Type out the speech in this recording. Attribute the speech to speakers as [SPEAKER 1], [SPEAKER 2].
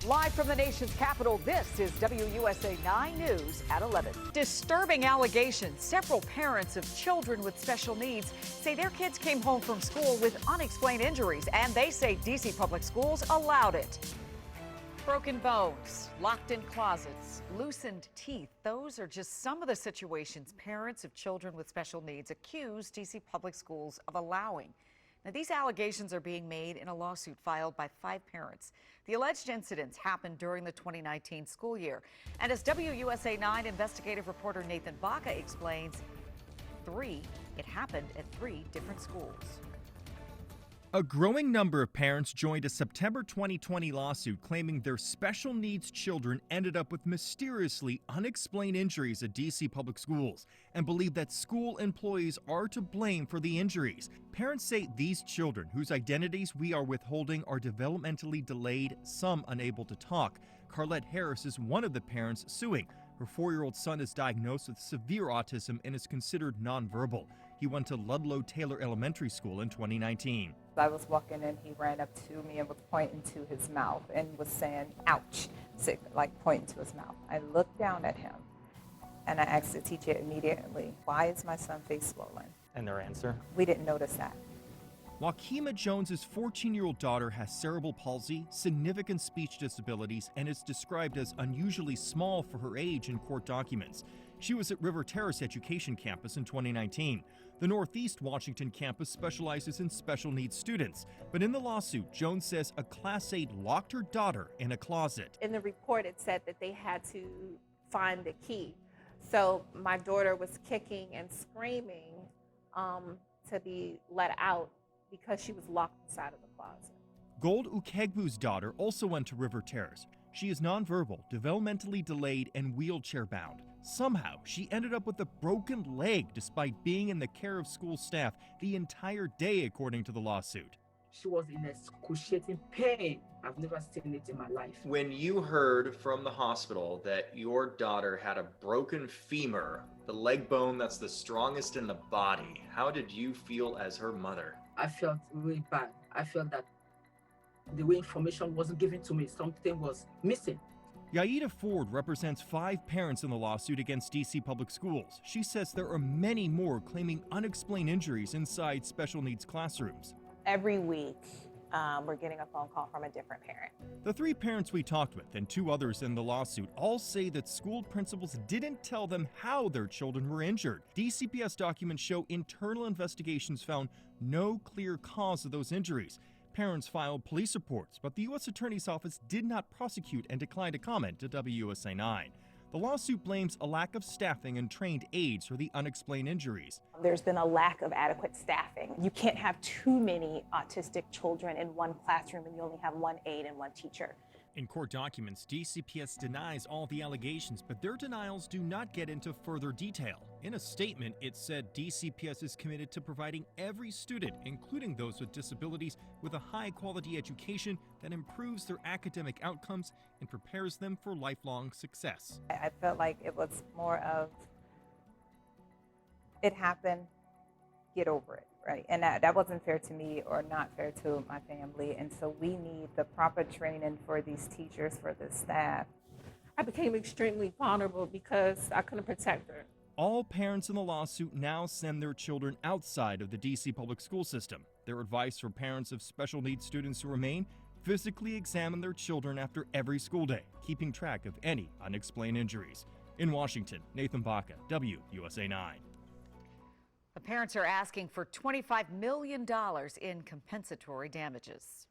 [SPEAKER 1] Live from the nation's capital, this is WUSA 9 News at 11. Disturbing allegations. Several parents of children with special needs say their kids came home from school with unexplained injuries, and they say D.C. public schools allowed it. Broken bones, locked in closets, loosened teeth. Those are just some of the situations parents of children with special needs accuse D.C. public schools of allowing. Now, these allegations are being made in a lawsuit filed by 5 parents. The alleged incidents happened during the 2019 school year. And as WUSA 9 investigative reporter Nathan Baca explains, it happened at 3 different schools.
[SPEAKER 2] A growing number of parents joined a September 2020 lawsuit claiming their special needs children ended up with mysteriously unexplained injuries at D.C. public schools and believe that school employees are to blame for the injuries. Parents say these children, whose identities we are withholding, are developmentally delayed, some unable to talk. Carlette Harris is one of the parents suing. Her 4-year-old son is diagnosed with severe autism and is considered nonverbal. He went to Ludlow Taylor Elementary School in 2019.
[SPEAKER 3] I was walking in, he ran up to me and was pointing to his mouth and was saying, ouch, like pointing to his mouth. I looked down at him and I asked the teacher immediately, why is my son's face swollen?
[SPEAKER 4] And their answer?
[SPEAKER 3] We didn't notice that.
[SPEAKER 2] Wakima Jones's 14-year-old daughter has cerebral palsy, significant speech disabilities, and is described as unusually small for her age in court documents. She was at River Terrace Education Campus in 2019. The Northeast Washington campus specializes in special needs students. But in the lawsuit, Jones says a Class 8 locked her daughter in a closet.
[SPEAKER 5] In the report, it said that they had to find the key. So my daughter was kicking and screaming to be let out because she was locked inside of the closet.
[SPEAKER 2] Gold Ukegbu's daughter also went to River Terrace. She is nonverbal, developmentally delayed, and wheelchair-bound. Somehow, she ended up with a broken leg despite being in the care of school staff the entire day, according to the lawsuit.
[SPEAKER 6] She was in excruciating pain. I've never seen it in my life.
[SPEAKER 7] When you heard from the hospital that your daughter had a broken femur, the leg bone that's the strongest in the body, how did you feel as her mother?
[SPEAKER 6] I felt really bad. I felt that the way information wasn't given to me, something was missing.
[SPEAKER 2] Yaida Ford represents 5 parents in the lawsuit against D.C. public schools. She says there are many more claiming unexplained injuries inside special needs classrooms.
[SPEAKER 8] Every week, we're getting a phone call from a different parent.
[SPEAKER 2] The 3 parents we talked with and 2 others in the lawsuit all say that school principals didn't tell them how their children were injured. DCPS documents show internal investigations found no clear cause of those injuries. Parents filed police reports, but the U.S. Attorney's Office did not prosecute and declined to comment to WUSA 9. The lawsuit blames a lack of staffing and trained aides for the unexplained injuries.
[SPEAKER 8] There's been a lack of adequate staffing. You can't have too many autistic children in one classroom and you only have 1 aide and 1 teacher.
[SPEAKER 2] In court documents, DCPS denies all the allegations, but their denials do not get into further detail. In a statement, it said DCPS is committed to providing every student, including those with disabilities, with a high-quality education that improves their academic outcomes and prepares them for lifelong success.
[SPEAKER 3] I felt like it was more of, it happened, get over it, right? And that wasn't fair to me or not fair to my family. And so we need the proper training for these teachers, for the staff.
[SPEAKER 5] I became extremely vulnerable because I couldn't protect her.
[SPEAKER 2] All parents in the lawsuit now send their children outside of the D.C. public school system. Their advice for parents of special needs students who remain: physically examine their children after every school day, keeping track of any unexplained injuries. In Washington, Nathan Baca, WUSA 9.
[SPEAKER 1] The parents are asking for $25 million in compensatory damages.